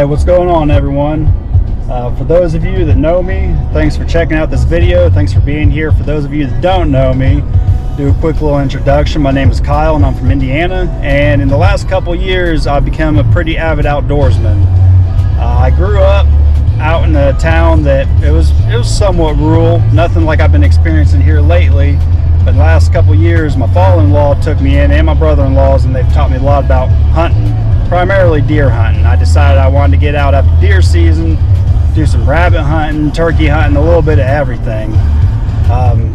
Hey, what's going on, everyone? For those of you that know me, thanks for checking out this video. Thanks for being here. For those of you that don't know me, do a quick little introduction. My name is Kyle and I'm from Indiana, and in the last couple years I've become a pretty avid outdoorsman. I grew up out in a town that it was somewhat rural, nothing like I've been experiencing here lately, but the last couple years my father-in-law took me in, and my brother-in-laws, and they've taught me a lot about hunting, primarily deer hunting. I decided I wanted to get out after deer season, do some rabbit hunting, turkey hunting, a little bit of everything.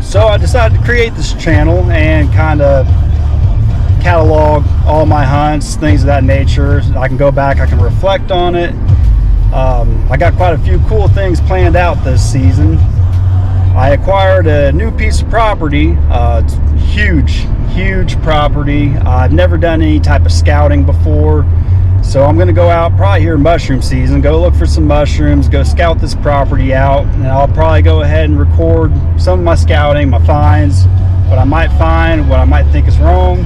So I decided to create this channel and kind of catalog all my hunts, things of that nature. I can go back, I can reflect on it. I got quite a few cool things planned out this season. I acquired a new piece of property. It's huge property. I've never done any type of scouting before, so I'm going to go out probably here in mushroom season, go look for some mushrooms, go scout this property out, and I'll probably go ahead and record some of my scouting, my finds, what I might find, what I might think is wrong,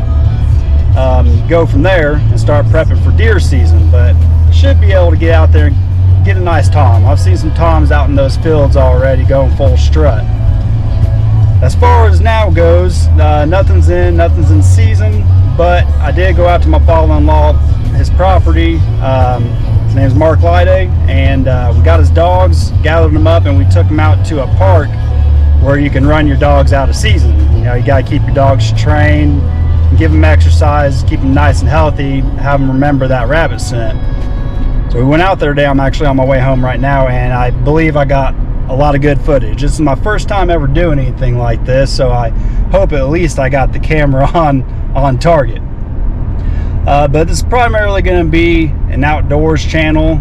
go from there and start prepping for deer season. But should be able to get out there and get a nice tom. I've seen some toms out in those fields already going full strut. As far as now goes, nothing's in season, but I did go out to my father-in-law, his property. His name's Mark Lyday, and we got his dogs, gathered them up, and we took them out to a park where you can run your dogs out of season. You know, you gotta keep your dogs trained, give them exercise, keep them nice and healthy, have them remember that rabbit scent. So we went out there today. I'm actually on my way home right now, and I believe I got a lot of good footage. This is my first time ever doing anything like this, so I hope at least I got the camera on target. But this is primarily going to be an outdoors channel.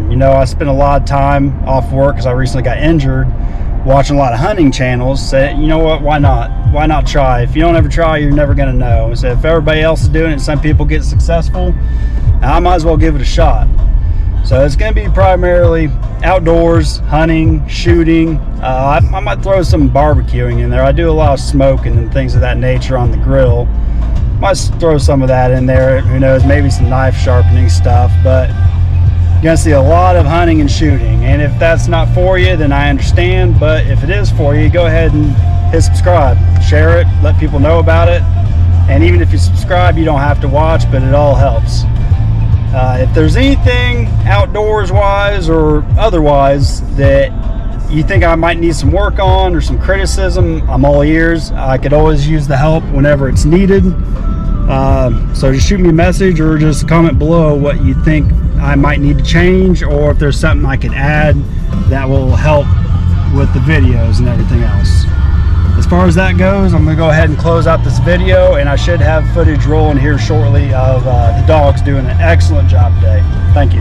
You know, I spent a lot of time off work because I recently got injured, watching a lot of hunting channels. Said, you know what, why not try? If you don't ever try, you're never going to know. So if everybody else is doing it, some people get successful, I might as well give it a shot. So it's going to be primarily outdoors, hunting, shooting. I might throw some barbecuing in there. I do a lot of smoking and things of that nature on the grill. Might throw some of that in there. Who knows, maybe some knife sharpening stuff. But you're going to see a lot of hunting and shooting. And if that's not for you, then I understand. But if it is for you, go ahead and hit subscribe. Share it. Let people know about it. And even if you subscribe, you don't have to watch, but it all helps. If there's anything outdoors wise or otherwise that you think I might need some work on or some criticism, I'm all ears. I could always use the help whenever it's needed. So just shoot me a message or just comment below what you think I might need to change, or if there's something I could add that will help with the videos and everything else. As far as that goes, I'm going to go ahead and close out this video, and I should have footage rolling here shortly of the dogs doing an excellent job today. Thank you.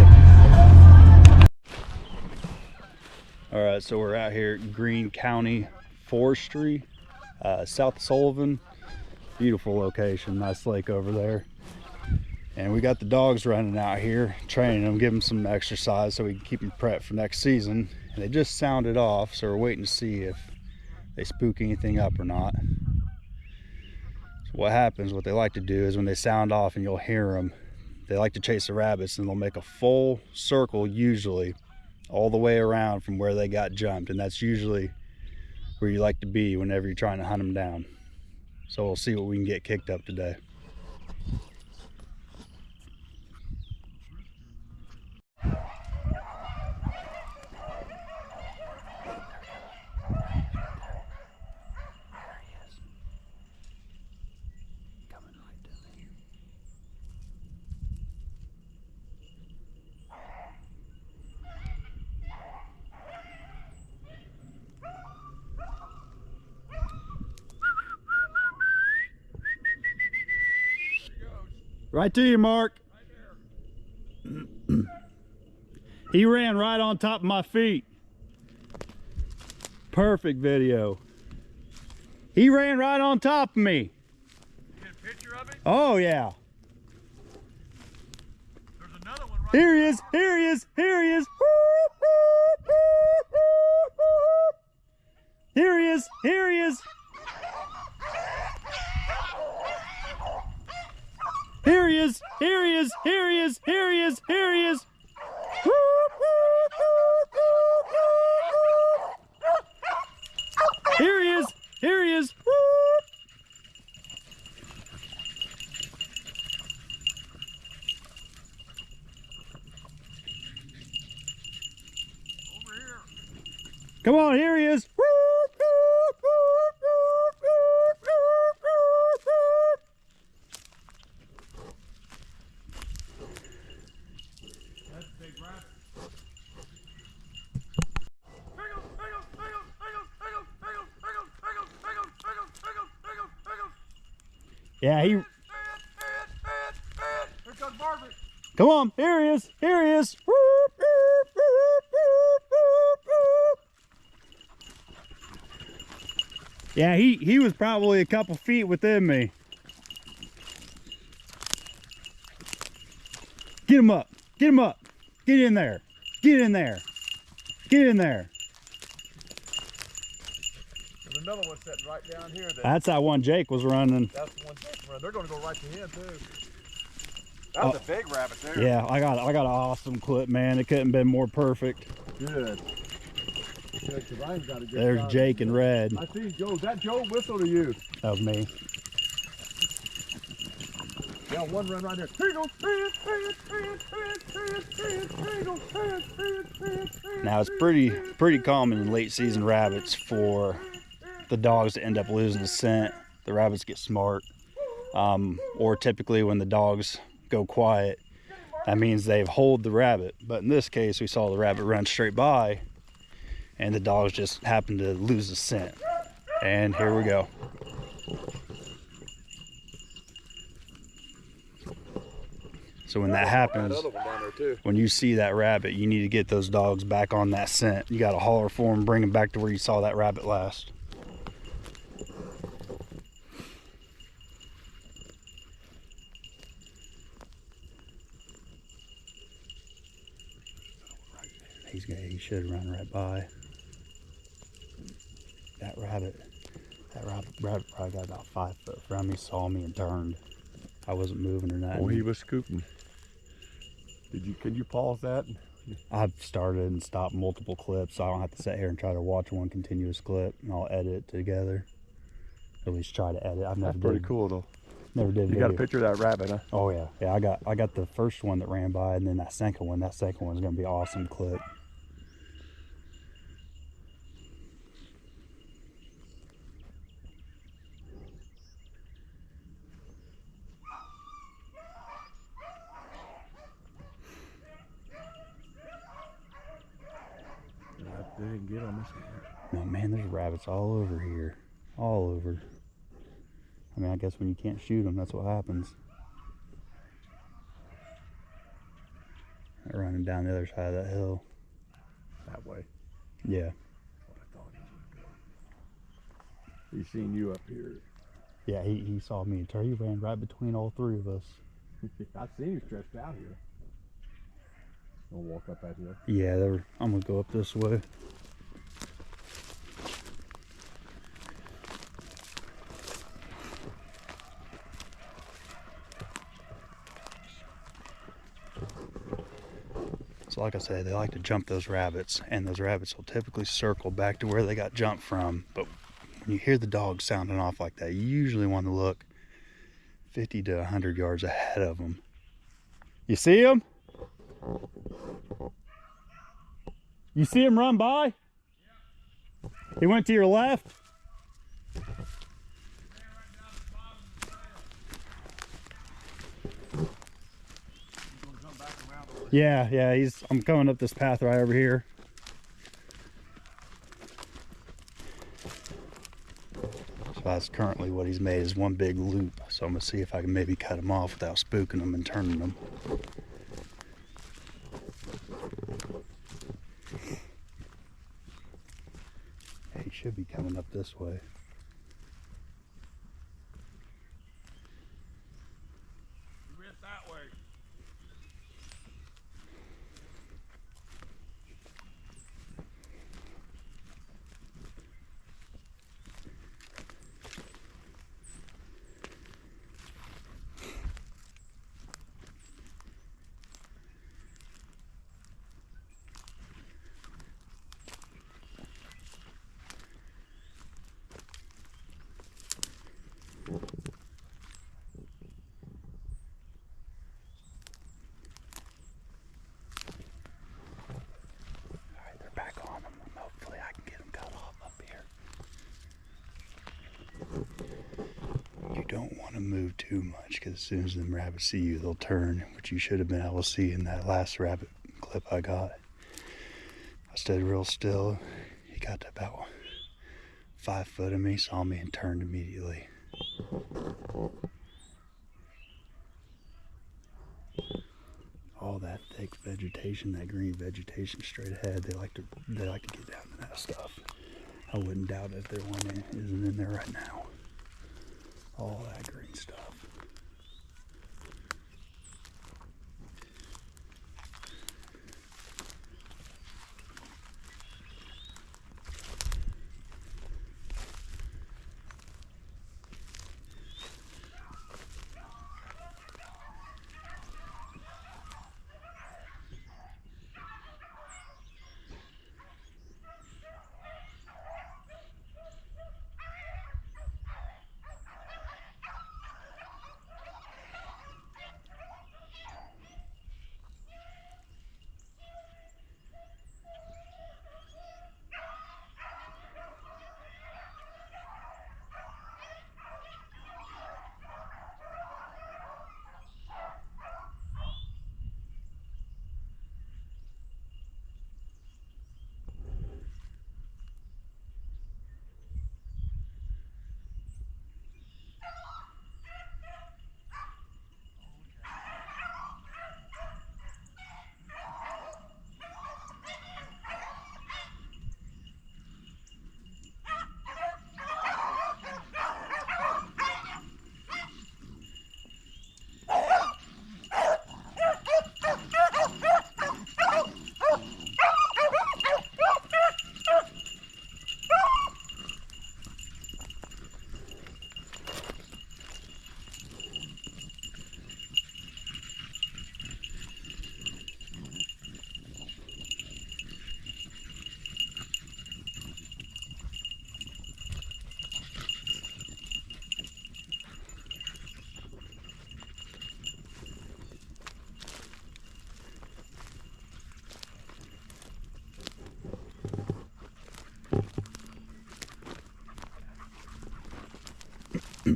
All right, so we're out here at Greene County Forestry, south of Sullivan. Beautiful location, nice lake over there. And we got the dogs running out here, training them, giving them some exercise so we can keep them prepped for next season. And they just sounded off, so we're waiting to see if they spook anything up or not. So what happens, what they like to do is when they sound off and you'll hear them, they like to chase the rabbits, and they'll make a full circle, usually all the way around from where they got jumped, and that's usually where you like to be whenever you're trying to hunt them down. So we'll see what we can get kicked up today. Right to you, Mark. Right. He ran right on top of my feet. Perfect video. He ran right on top of me. You get a picture of it? Oh, yeah. There's another one right here. He is. Here he is. Here he is. Here he is. Here he is. Here he is, here he is, here he is, here he is, here he is. Woo! Come on, here he is. That's a big rat. Yeah, he. Here comes Margaret. Come on, here he is. Here he is. Yeah, he was probably a couple feet within me. Get him up. Get him up. Get in there. Get in there. Get in there. There's another one sitting right down here. That's that one Jake was running. That's the one Jake's running. They're going to go right to him too. That's a big rabbit there. Yeah, I got an awesome clip, man. It couldn't have been more perfect. Good. Good, 'cause Ryan's got a good There's shot. Jake in red. I see Joe. Is that Joe whistle to you? That was me. Yeah, one run right there. Here you go. Now it's pretty common in late season rabbits for the dogs to end up losing the scent. The rabbits get smart, or typically when the dogs go quiet, that means they've holed the rabbit. But in this case, we saw the rabbit run straight by, and the dogs just happened to lose the scent. And here we go. So when that happens, Another one down there too. when you see that rabbit, you need to get those dogs back on that scent. You got to holler for them, bring them back to where you saw that rabbit last. He should run right by. That rabbit probably got about 5 foot from me, saw me and turned. I wasn't moving or nothing. Oh, he was scooping. Can you pause that? I've started and stopped multiple clips, so I don't have to sit here and try to watch one continuous clip, and I'll edit it together. At least try to edit. That's pretty cool though. Never did. You got a picture of that rabbit, huh? Oh yeah, yeah. I got the first one that ran by, and then that second one. That second one's gonna be an awesome clip. They didn't get on this one. No, man, there's rabbits all over here, all over. I mean, I guess when you can't shoot them, that's what happens. They're running down the other side of that hill. That way. Yeah. What I thought he was going. He seen you up here. Yeah, he saw me and turn. He ran right between all three of us. I seen you stretched out here. Gonna walk up that hill. Yeah, I'm gonna go up this way. So like I said, they like to jump those rabbits, and those rabbits will typically circle back to where they got jumped from. But when you hear the dog sounding off like that, you usually want to look 50 to 100 yards ahead of them. You see him? You see him run by? He went to your left? Yeah, I'm coming up this path right over here. So that's currently what he's made, is one big loop. So I'm gonna see if I can maybe cut him off without spooking him and turning him. He should be coming up this way. You went that way. want to move too much, because as soon as them rabbits see you, they'll turn, which you should have been able to see in that last rabbit clip I got. I stayed real still. He got to about 5 foot of me, saw me, and turned immediately. All that thick vegetation, that green vegetation straight ahead, they like to get down to that stuff. I wouldn't doubt it if there isn't in there right now. All that green stuff. There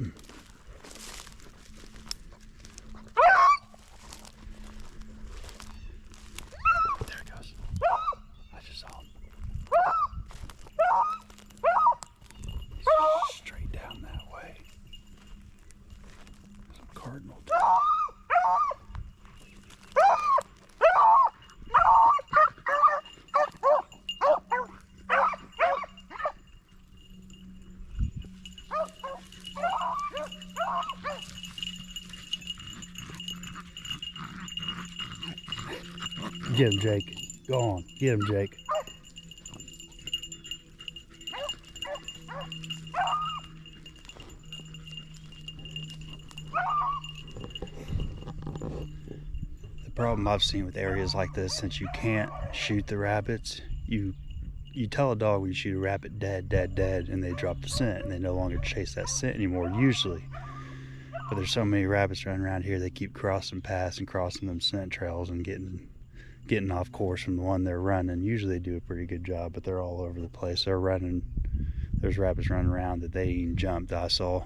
it goes. I just saw him. He's straight down that way. Some cardinal. Get him, Jake. Go on. Get him, Jake. The problem I've seen with areas like this, since you can't shoot the rabbits, you tell a dog when you shoot a rabbit dead, and they drop the scent, and they no longer chase that scent anymore, usually. But there's so many rabbits running around here, they keep crossing paths and crossing them scent trails and getting off course from the one they're running. Usually they do a pretty good job, but they're all over the place. They're running, there's rabbits running around that they even jumped, I saw.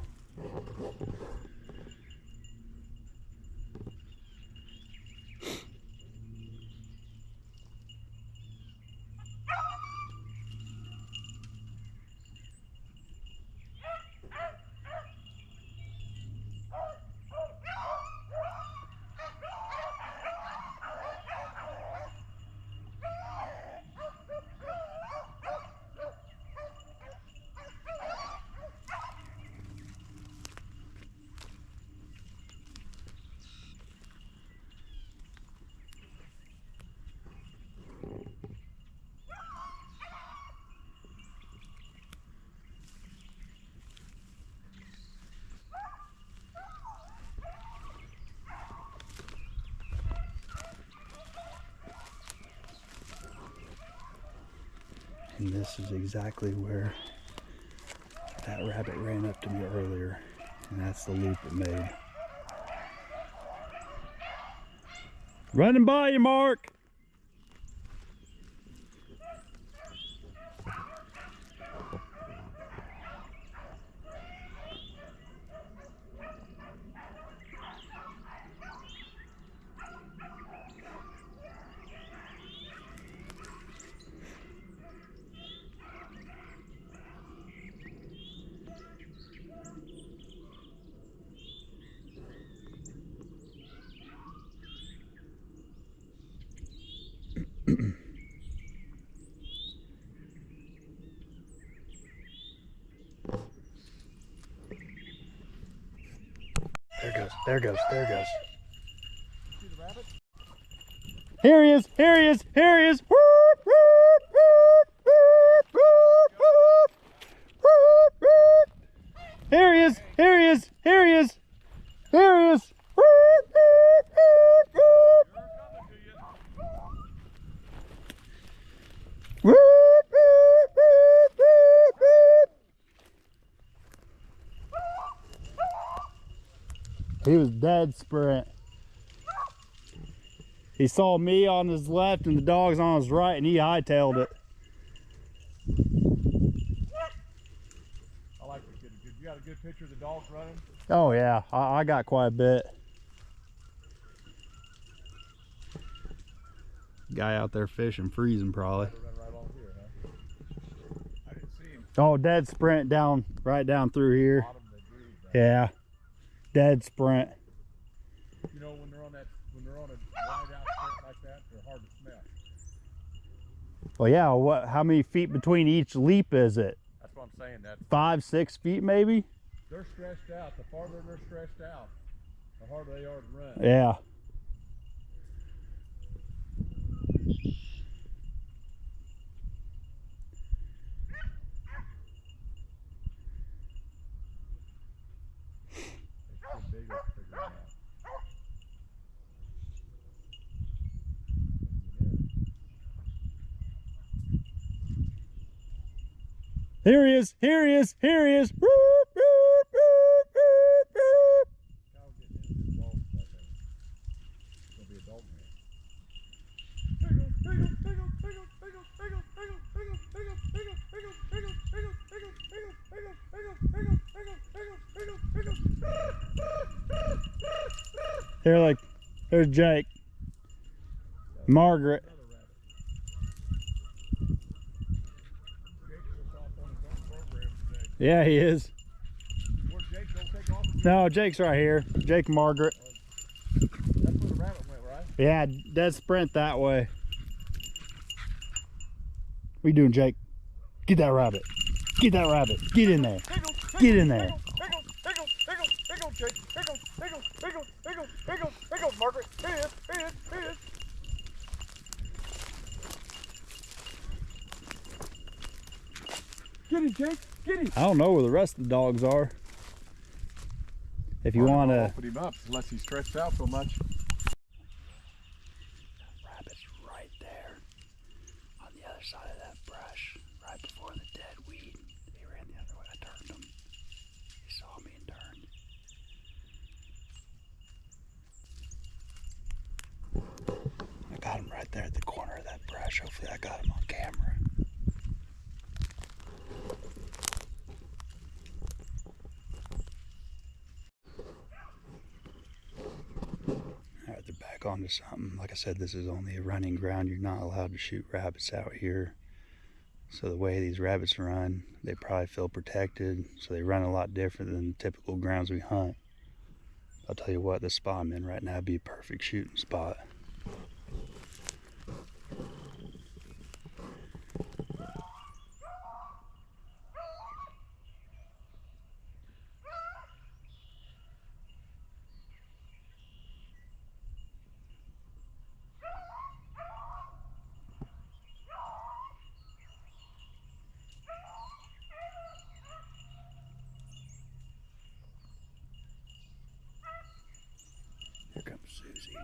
And this is exactly where that rabbit ran up to me earlier, and that's the loop it made. Running by you, Mark! There it goes. There it goes. See the rabbit? Here he is. Here he is. Here he is. Here he is. Here he is. Here he is. Here he is. He was dead sprint. He saw me on his left and the dog's on his right, and he hightailed it. I like this. You got a good picture of the dogs running? Oh yeah, I got quite a bit. Guy out there fishing, freezing probably. Right along here, huh? I didn't see him. Oh, dead sprint down, right down through here. Yeah, dead sprint. You know, when they're on a wide out sprint like that, they're hard to smell. Well, yeah. How many feet between each leap is it? That's what I'm saying. That's 5, 6 feet maybe. they're stretched out. The farther they're stretched out, the harder they are to run. Yeah. Here he is. Here he is. Here he is. Here, there's Jake. Margaret. Yeah, he is. Where's Jake? Don't take off. No, Jake's right here. Jake and Margaret. That's where the rabbit went, right? Yeah, dead sprint that way. What you doing, Jake? Get that rabbit. Get that rabbit. Get in there. Get in there. Beagle, Margaret. Here he is. Here he is. Here he is. Get him, Jake. Get him. I don't know where the rest of the dogs are. If you want to. Put him up unless he's stretched out so much. Rabbit's right there on the other side of that brush, right before the dead weed. He ran the other way. I turned him. He saw me and turned. I got him right there at the corner of that brush. Hopefully I got him on camera. Alright, they're back onto something. Like I said, this is only a running ground. You're not allowed to shoot rabbits out here. So the way these rabbits run, they probably feel protected. So they run a lot different than the typical grounds we hunt. I'll tell you what, the spot I'm in right now would be a perfect shooting spot. Here comes Susie.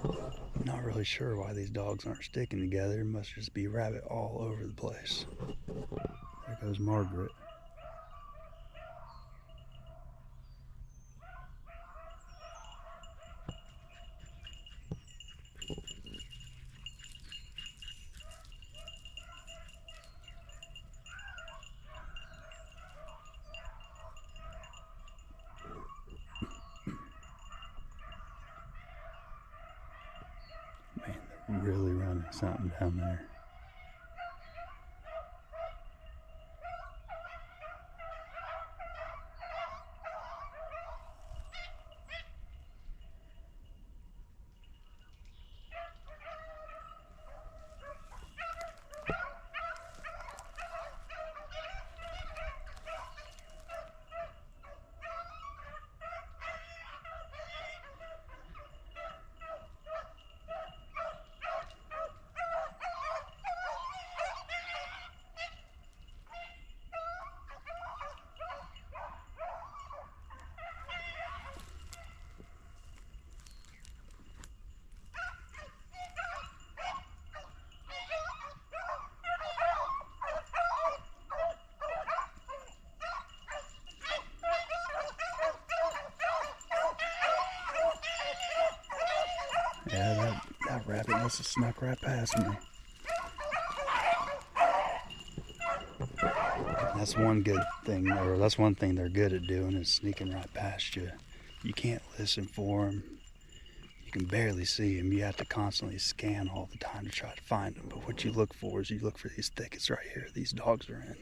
I'm not really sure why these dogs aren't sticking together. It must just be rabbit all over the place. There goes Margaret. Man, they're really running something down there. Yeah, that rabbit must have snuck right past me. That's one good thing, or that's one thing they're good at doing, is sneaking right past you. You can't listen for them. You can barely see them. You have to constantly scan all the time to try to find them. But what you look for is you look for these thickets right here these dogs are in.